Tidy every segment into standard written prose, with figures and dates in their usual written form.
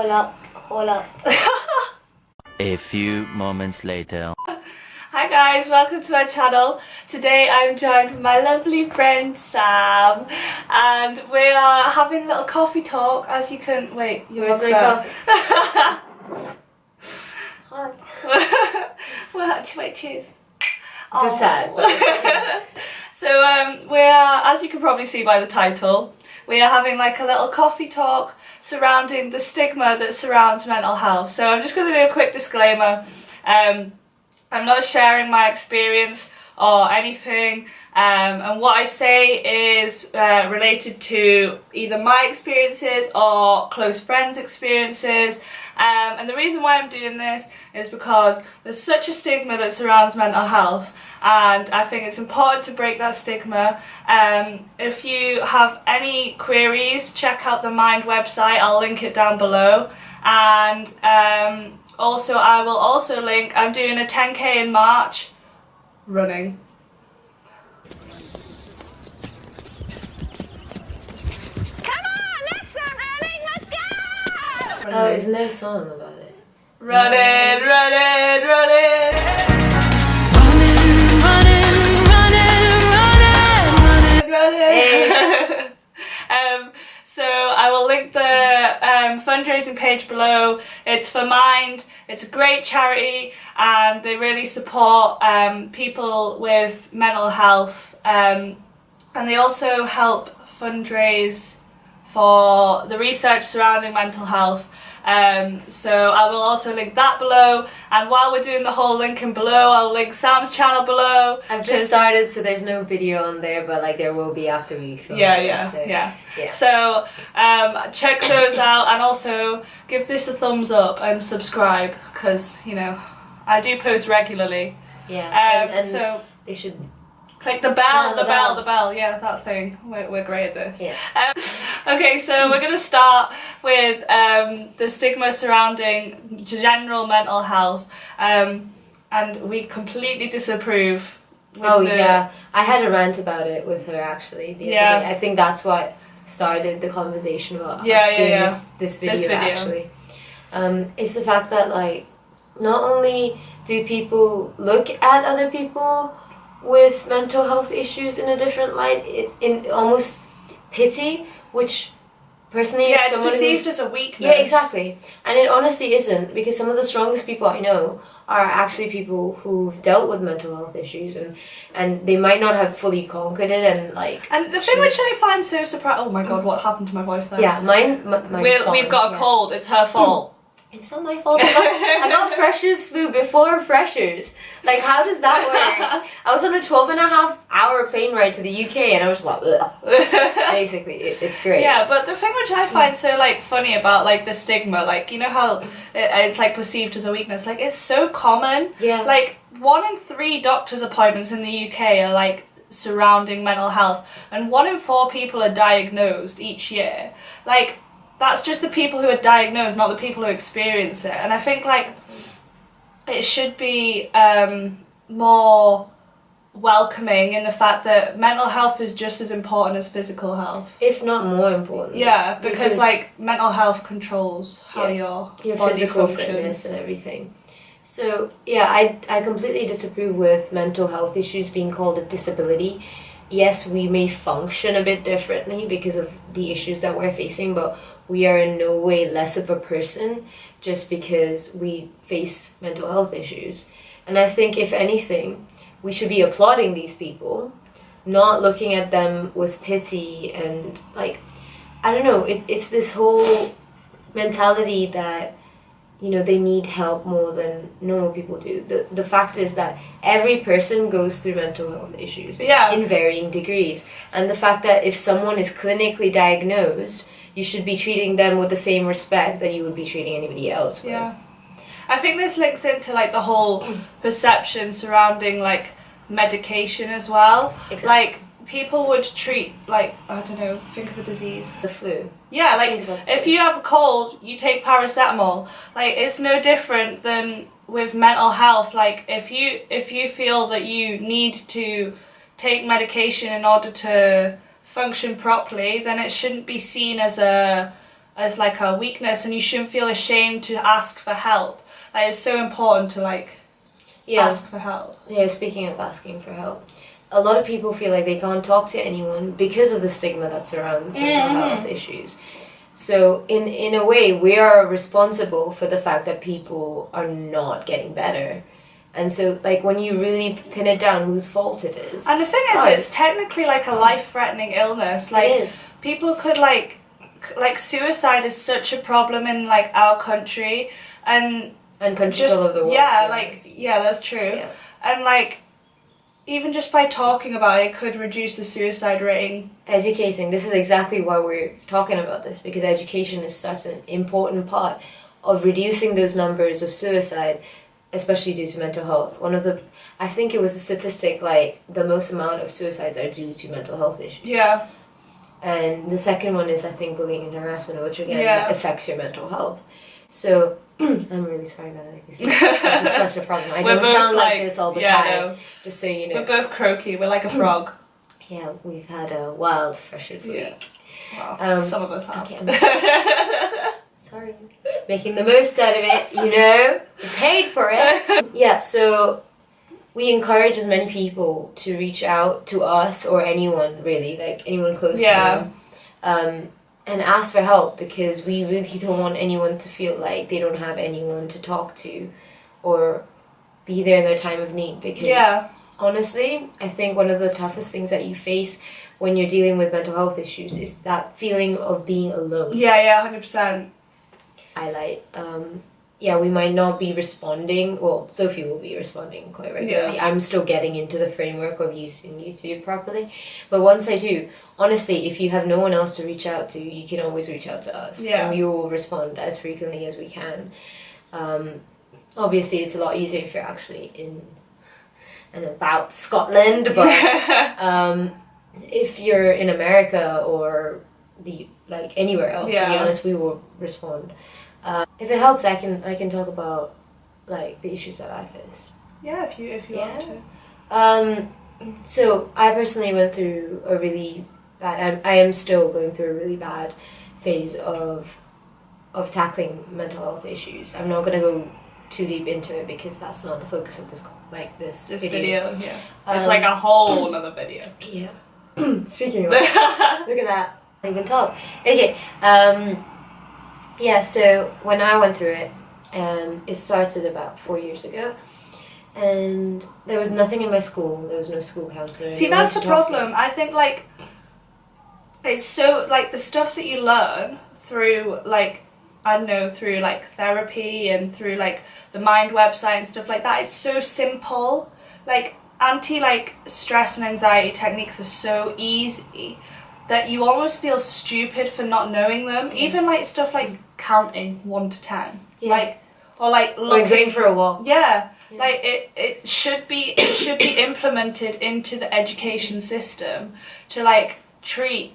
Hola, hola. A few moments later. Hi guys, welcome to my channel. Today I'm joined with my lovely friend Sam, and we are having a little coffee talk. As you can wait, you Where's must my Hi. Hi. Well, wait, cheers. This is sad. So we are, as you can probably see by the title, we are having like a little coffee talk surrounding the stigma that surrounds mental health. So I'm just going to do a quick disclaimer. I'm not sharing my experience or anything, and what I say is related to either my experiences or close friends' experiences. And the reason why I'm doing this is because there's such a stigma that surrounds mental health, and I think it's important to break that stigma. If you have any queries, check out the Mind website, I'll link it down below. And also I will also link, I'm doing a 10k in March, running. Oh, isn't there a song about it? Running, running, running. Hey. So I will link the fundraising page below. It's for Mind. It's a great charity, and they really support people with mental health, and they also help fundraise for the research surrounding mental health. So I will also link that below, and while we're doing the whole linking below, I'll link Sam's channel below. I've just started, so there's no video on there, but like there will be after we film. Yeah. So check those out, and also give this a thumbs up and subscribe, because you know I do post regularly. Yeah. And so they should click the bell, the bell. the bell. Yeah, that thing. We're great at this. Yeah. Okay, so we're going to start with the stigma surrounding general mental health, and we completely disapprove. Yeah, I had a rant about it with her actually the other day. I think that's what started the conversation about us doing this video actually. It's the fact that like not only do people look at other people with mental health issues in a different light, in almost pity, which personally it's perceived as a weakness. Yeah, exactly. And it honestly isn't, because some of the strongest people I know are actually people who've dealt with mental health issues, and they might not have fully conquered it, and like. And the thing which I find so surprising. Oh my god, what happened to my voice there? Yeah, mine's we've got a cold. It's her fault. It's not my fault. I got freshers flu before freshers. Like, how does that work? I was on a 12.5-hour plane ride to the UK, and I was like, ugh. Basically, it's great. Yeah, but the thing which I find so like funny about like the stigma, like you know how it's like perceived as a weakness, like it's so common. Yeah. Like 1 in 3 doctor's appointments in the UK are like surrounding mental health, and 1 in 4 people are diagnosed each year. Like, that's just the people who are diagnosed, not the people who experience it. And I think like it should be more welcoming in the fact that mental health is just as important as physical health, if not more important. Yeah, because like mental health controls how your body physical functions. fitness and everything. So yeah, I completely disapprove with mental health issues being called a disability. Yes, we may function a bit differently because of the issues that we're facing, but we are in no way less of a person just because we face mental health issues. And I think, if anything, we should be applauding these people, not looking at them with pity and, like, I don't know, it's this whole mentality that, you know, they need help more than normal people do. The fact is that every person goes through mental health issues in varying degrees. And the fact that if someone is clinically diagnosed, you should be treating them with the same respect that you would be treating anybody else with. Yeah. I think this links into like the whole perception surrounding like medication as well. Exactly. Like people would treat like, I don't know, think of a disease. The flu. Yeah, like if you have a cold, you take paracetamol. Like it's no different than with mental health. Like if you feel that you need to take medication in order to function properly, then it shouldn't be seen as a as like a weakness, and you shouldn't feel ashamed to ask for help. Like, it's so important to like ask for help. Yeah, speaking of asking for help, a lot of people feel like they can't talk to anyone because of the stigma that surrounds mental health issues. So in a way, we are responsible for the fact that people are not getting better. And so, like, when you really pin it down whose fault it is. And the thing is, it's technically like a life-threatening illness. Like, it is. People could like suicide is such a problem in like our country and countries all over the world. Yeah, that's true. Yeah. And like, even just by talking about it could reduce the suicide rate. Educating. This is exactly why we're talking about this, because education is such an important part of reducing those numbers of suicide, especially due to mental health. I think it was a statistic, like, the most amount of suicides are due to mental health issues. Yeah. And the second one is, I think, bullying and harassment, which again affects your mental health. So, I'm really sorry about that. This is such a problem. I don't sound like this all the time, no. just so you know. We're both croaky, we're like a frog. Yeah, we've had a wild Freshers Week. Wow. Some of us have. Okay, sorry. Making the most out of it, you know? We paid for it. Yeah, so we encourage as many people to reach out to us or anyone, really, like anyone close to them, and ask for help, because we really don't want anyone to feel like they don't have anyone to talk to or be there in their time of need. Because honestly, I think one of the toughest things that you face when you're dealing with mental health issues is that feeling of being alone. Yeah, 100%. We might not be responding. Well, Sophie will be responding quite regularly. Yeah. I'm still getting into the framework of using YouTube properly. But once I do, honestly, if you have no one else to reach out to, you can always reach out to us. Yeah. And we will respond as frequently as we can. Obviously, it's a lot easier if you're actually in and about Scotland. But if you're in America or anywhere else, to be honest, we will respond. If it helps, I can talk about like the issues that I faced. Yeah, if you want to. So I personally went through a really bad. I am still going through a really bad phase of tackling mental health issues. I'm not gonna go too deep into it because that's not the focus of this video. Yeah, it's like a whole other video. Yeah. Speaking of that, look at that. I can talk. Okay. Yeah, so when I went through it, it started about 4 years ago, and there was nothing in my school. There was no school counselor. See, that's the problem. I think, like, it's so, like, the stuff that you learn through, like, I don't know, through, like, therapy and through, like, the Mind website and stuff like that, it's so simple. Like, stress and anxiety techniques are so easy that you almost feel stupid for not knowing them. Even, like, stuff like counting 1 to 10. Yeah. Or going for a walk. Yeah. Like, it should be implemented into the education system to, like, try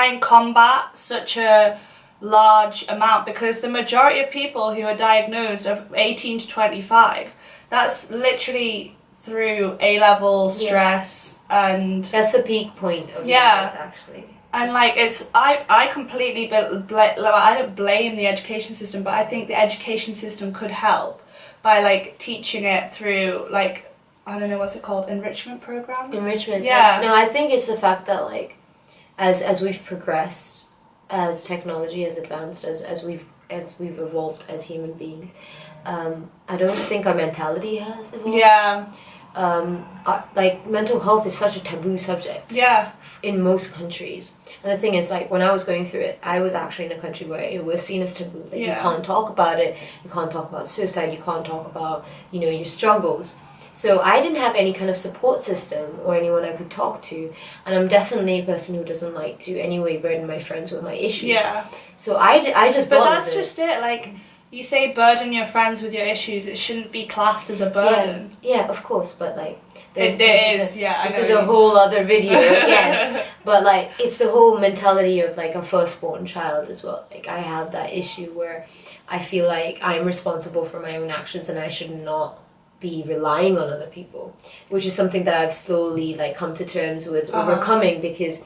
and combat such a large amount, because the majority of people who are diagnosed are 18 to 25. That's literally through A-level stress and... That's the peak point of your life, actually. And, like, I completely, I don't blame the education system, but I think the education system could help by, like, teaching it through, like, I don't know, what's it called, enrichment programs? Enrichment. Yeah. No, I think it's the fact that, like, as we've progressed, as technology has advanced, as we've evolved as human beings, I don't think our mentality has evolved. Yeah. Like, mental health is such a taboo subject. Yeah. In most countries. And the thing is, like, when I was going through it, I was actually in a country where it was seen as taboo. Like, you can't talk about it, you can't talk about suicide, you can't talk about, your struggles. So I didn't have any kind of support system or anyone I could talk to. And I'm definitely a person who doesn't like to anyway burden my friends with my issues. Yeah. So I just... But that's just it, like... You say burden your friends with your issues, it shouldn't be classed as a burden. Yeah, of course, but, like... This is a whole other video again. But, like, it's the whole mentality of, like, a firstborn child as well. Like, I have that issue where I feel like I'm responsible for my own actions and I should not be relying on other people. Which is something that I've slowly, like, come to terms with overcoming, because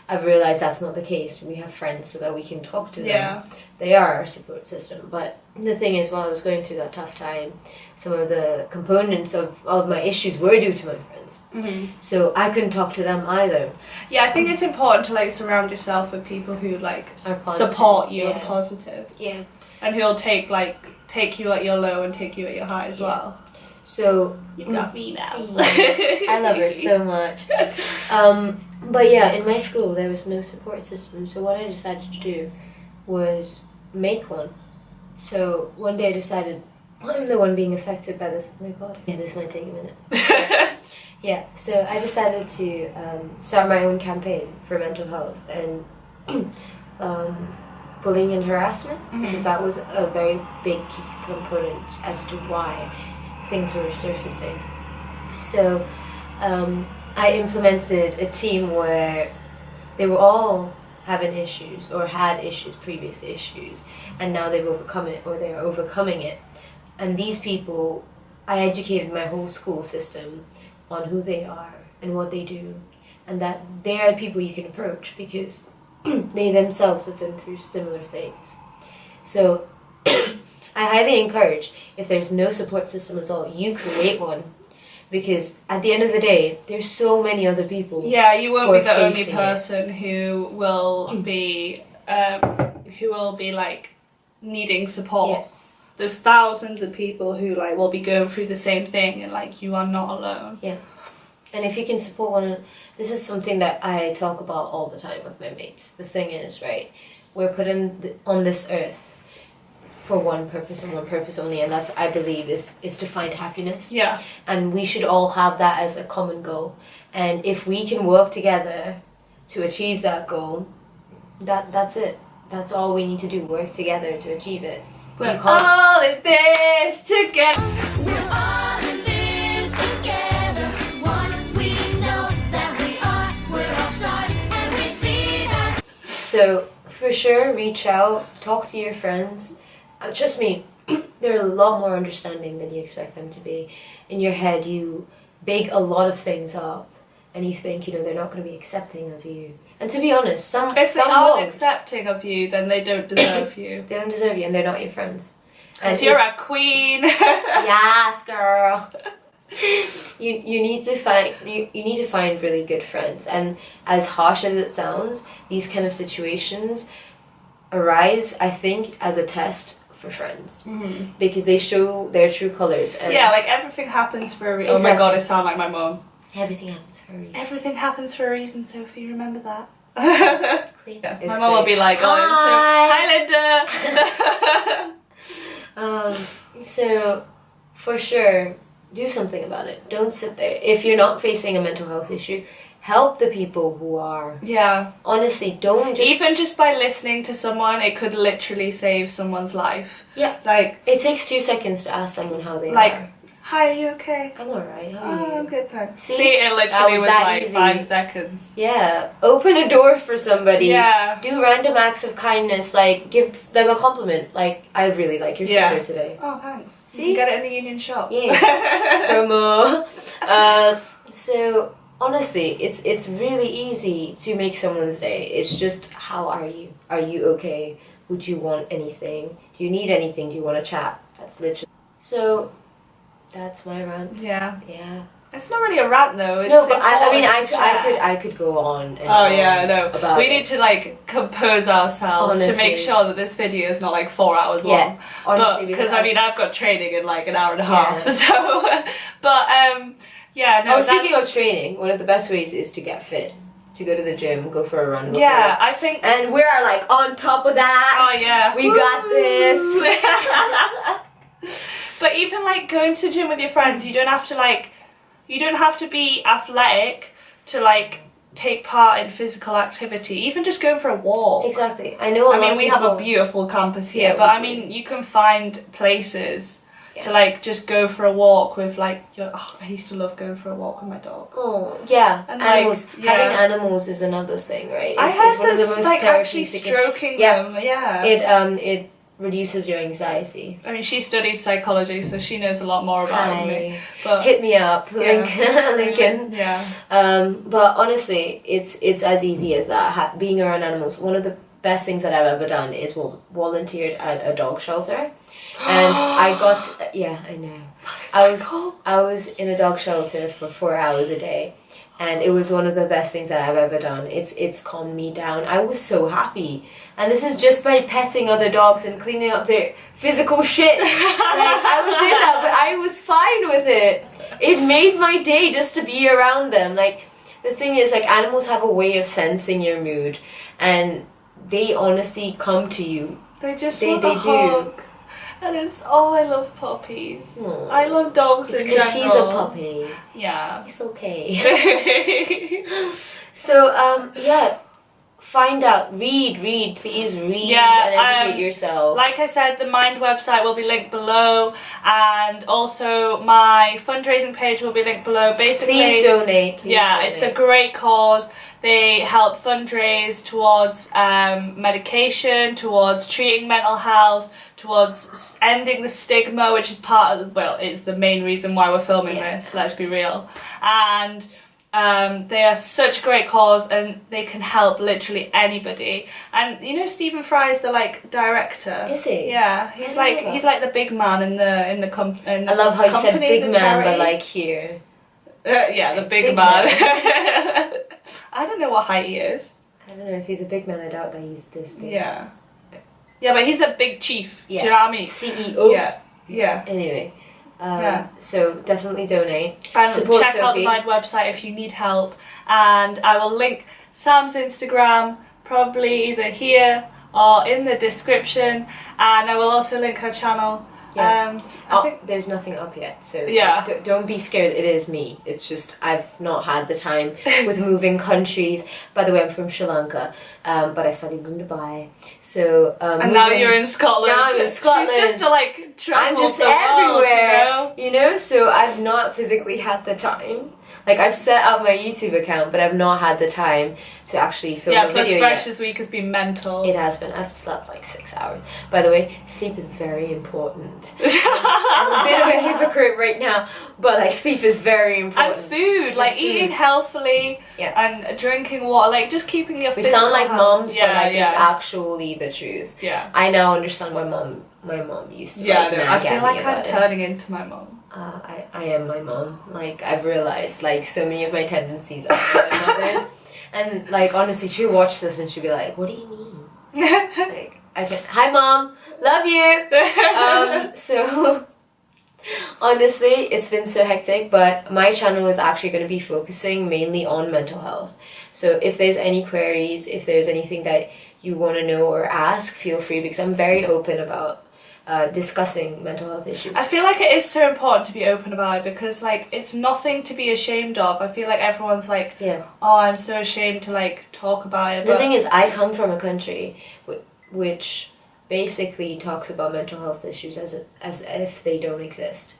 I've realized that's not the case. We have friends so that we can talk to them. Yeah. They are our support system. But the thing is, while I was going through that tough time, some of the components of my issues were due to my friends. Mm-hmm. So I couldn't talk to them either. Yeah, I think it's important to like surround yourself with people who like Are positive. support you Yeah. and positive, Yeah. and who'll take you at your low and take you at your high as Yeah. well. So You've got me now. I love her so much. But yeah, in my school there was no support system. So what I decided to do was make one. So one day I decided I'm the one being affected by this. Oh my god. Yeah, this might take a minute. Yeah, so I decided to start my own campaign for mental health and bullying and harassment, because that was a very big key component as to why things were surfacing. So I implemented a team where they were all having issues or had issues, previous issues, and now they've overcome it or they are overcoming it. And these people, I educated my whole school system on who they are and what they do, and that they are people you can approach because they themselves have been through similar things. So I highly encourage, if there's no support system at all, you create one, because at the end of the day there's so many other people. Yeah, you won't be the only facing person who will be like needing support. Yeah. There's thousands of people who like will be going through the same thing, and like you are not alone. Yeah. And if you can support one, this is something that I talk about all the time with my mates. The thing is, right, we're put on this earth for one purpose and one purpose only, and that's, I believe, is to find happiness. Yeah. And we should all have that as a common goal. And if we can work together to achieve that goal, that's it. That's all we need to do, work together to achieve it. We're all in this together. We're all in this together. Once we know that we're all stars, and we see that. So, for sure, reach out, talk to your friends. Trust me, they're a lot more understanding than you expect them to be. In your head, you big a lot of things up, and you think, they're not going to be accepting of you. And to be honest, If they some aren't won't. accepting of you, then they don't deserve you. They don't deserve you, and they're not your friends. Because you're a queen. Yes, girl. You need to find you need to find really good friends, and as harsh as it sounds, these kind of situations arise, I think, as a test for friends, because they show their true colors. And Yeah, like everything happens for a reason. Oh my Exactly. god, I sound like my mum. everything happens for a reason. Everything happens for a reason, Sophie. Remember that. Clean. Yeah, It's my mum will great. be like, "Oh, Hi. hi, Linda." So for sure, do something about it. Don't sit there. If you're not facing a mental health issue, help the people who are. Yeah. Honestly, don't just. Even just by listening to someone, it could literally save someone's life. Yeah. Like, It takes 2 seconds to ask someone how they like, are. "Hi, are you okay?" I'm alright. How "Oh, are you? I'm good, thanks." See? See, it That literally was was that like easy. 5 seconds. Yeah. Open a door for somebody. Yeah. Do random acts of kindness. Like, give them a compliment. Like, I really like your Yeah. sweater today. Oh, thanks. See? You can get it in the Union shop. Yeah. Promo. So honestly, it's really easy to make someone's day. It's just, how are you? Are you okay? Would you want anything? Do you need anything? Do you want to chat? That's literally. So that's my rant. Yeah. Yeah. It's not really a rant though. It's No, but I mean, important to share. I could go on. And Oh on yeah, I know. About We it. need to like compose ourselves to Honestly. make sure that this video is not like 4 hours Yeah, long. honestly, Because I mean, I've got training in like an hour and a half. Yeah. So, but yeah, no. Oh, speaking that's- of training, one of the best ways is to get fit. To go to the gym, go for a run. Go yeah, for I think. and we're like on top of that. Oh yeah, We got this. But even like going to the gym with your friends, you don't have to be athletic to like take part in physical activity. Even just going for a walk. Exactly. I know. I mean, we have a beautiful campus here, Yeah, but I we do. mean, you can find places Yeah. to like just go for a walk with like your. Oh, I used to love going for a walk with my dog. Oh, yeah. And, Animals. like, yeah. Having animals is another thing, right? I it's heard one of the this most like actually therapeutic- stroking Yeah. them. Yeah. It reduces your anxiety. I mean, she studies psychology, so she knows a lot more about it than me. But Hit me up, Lincoln. Yeah. But honestly, it's as easy as that. Being around animals. One of the best things that I've ever done is volunteered at a dog shelter, and I got I know. I was in a dog shelter for 4 hours a day, and it was one of the best things that I've ever done. It's calmed me down. I was so happy, and this is just by petting other dogs and cleaning up their physical shit. Like, I was doing that, but I was fine with it. It made my day just to be around them. Like, the thing is, like, animals have a way of sensing your mood, and they honestly come to you. They just They want a do. hug. And I love puppies. Aw. I love dogs It's in because general. she's a puppy. Yeah. It's okay. So, find out, read, please read and educate yourself. Like I said, the Mind website will be linked below, and also my fundraising page will be linked below. Basically, please donate. It's a great cause. They help fundraise towards medication, towards treating mental health, towards ending the stigma, which is it's the main reason why we're filming this, let's be real. And they are such a great cause, and they can help literally anybody. And you know, Stephen Fry is the director. Is he? Yeah, he's like the big man in the company. I love how you said big man, charity. but like here. The big man. I don't know what height he is. I don't know if he's a big man. I doubt that he's this big. Yeah. Yeah, but he's the big chief. Yeah. Do you know what I mean? CEO. Yeah. Anyway, so definitely donate. And Support check out the Sophie. Mind website if you need help. And I will link Sam's Instagram, probably either here or in the description. And I will also link her channel. Yeah. I think There's nothing up yet, so Yeah. don't be scared. It is me. It's just I've not had the time with moving countries. By the way, I'm from Sri Lanka, but I studied in Dubai. So and now you're in Scotland. Now I'm in Scotland. She's just to travel I'm just the world, everywhere, you know. So I've not physically had the time. Like, I've set up my YouTube account, but I've not had the time to actually film a plus video Fresh yet. this week has been mental. It has been. I've slept like 6 hours. By the way, sleep is very important. I'm a bit of a hypocrite right now, but like sleep is very important. And food, eating healthily and drinking water, just keeping your We physical sound like health. moms, but it's actually the truth. Yeah. I now understand why my mom used to. Yeah, nag I at feel me like I'm about it. turning into my mom. I am my mom. I've realized, so many of my tendencies are my mother's. And, honestly, she'll watch this and she'll be like, what do you mean? Hi, Mom! Love you! So, honestly, it's been so hectic, but my channel is actually going to be focusing mainly on mental health. So, if there's any queries, if there's anything that you want to know or ask, feel free, because I'm very open about discussing mental health issues. I feel like it is so important to be open about it, because it's nothing to be ashamed of. I feel like everyone's oh, I'm so ashamed to talk about it. The thing is, I come from a country which basically talks about mental health issues as if they don't exist.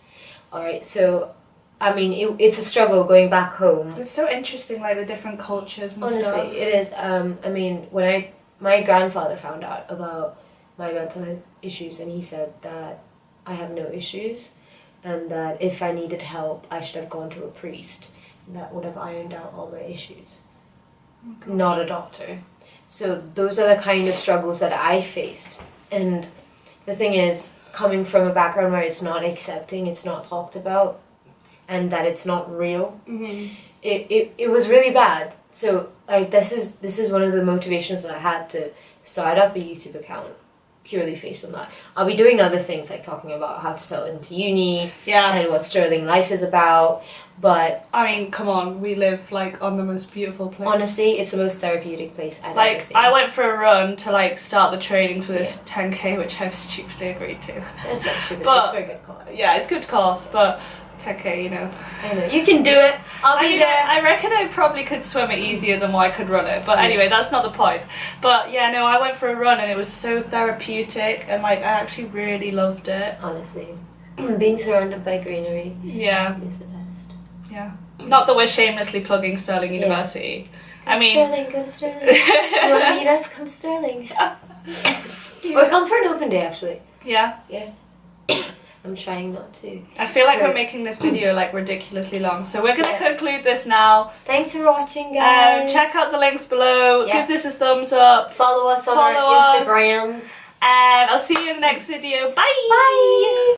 Alright, so I mean, it's a struggle going back home. It's so interesting, the different cultures and Honestly, stuff. it is. I mean, when my grandfather found out about my mental health issues, and he said that I have no issues, and that if I needed help, I should have gone to a priest that would have ironed out all my issues, not a doctor. So those are the kind of struggles that I faced. And the thing is, coming from a background where it's not accepting, it's not talked about, and that it's not real, it was really bad. So this is one of the motivations that I had to start up a YouTube account, purely based on that. I'll be doing other things, talking about how to settle into uni, and what sterling life is about, but I mean, come on, we live on the most beautiful place. honestly, it's the most therapeutic place I've ever seen. I went for a run to start the training for this 10k, which I've stupidly agreed to. It's not stupid, But- it's for a good cause. Yeah, it's good cost, but 10k, you know. I know, you can do it, I'll be there. I reckon I probably could swim it easier than what I could run it, but anyway, that's not the point. But yeah, no, I went for a run and it was so therapeutic, and I actually really loved it. Honestly, being surrounded by greenery is the best. Yeah. Not that we're shamelessly plugging Stirling University. I mean, Sterling, go to Sterling. You want to meet us? Come to Sterling. Or come for an open day, actually. Yeah. Yeah. I'm trying not to. I feel like Sure. we're making this video like ridiculously long, so we're gonna conclude this now. Thanks for watching, guys. Check out the links below. Yeah. Give this a thumbs up. Follow us on Follow our us. Instagrams. And I'll see you in the next video. Bye! Bye!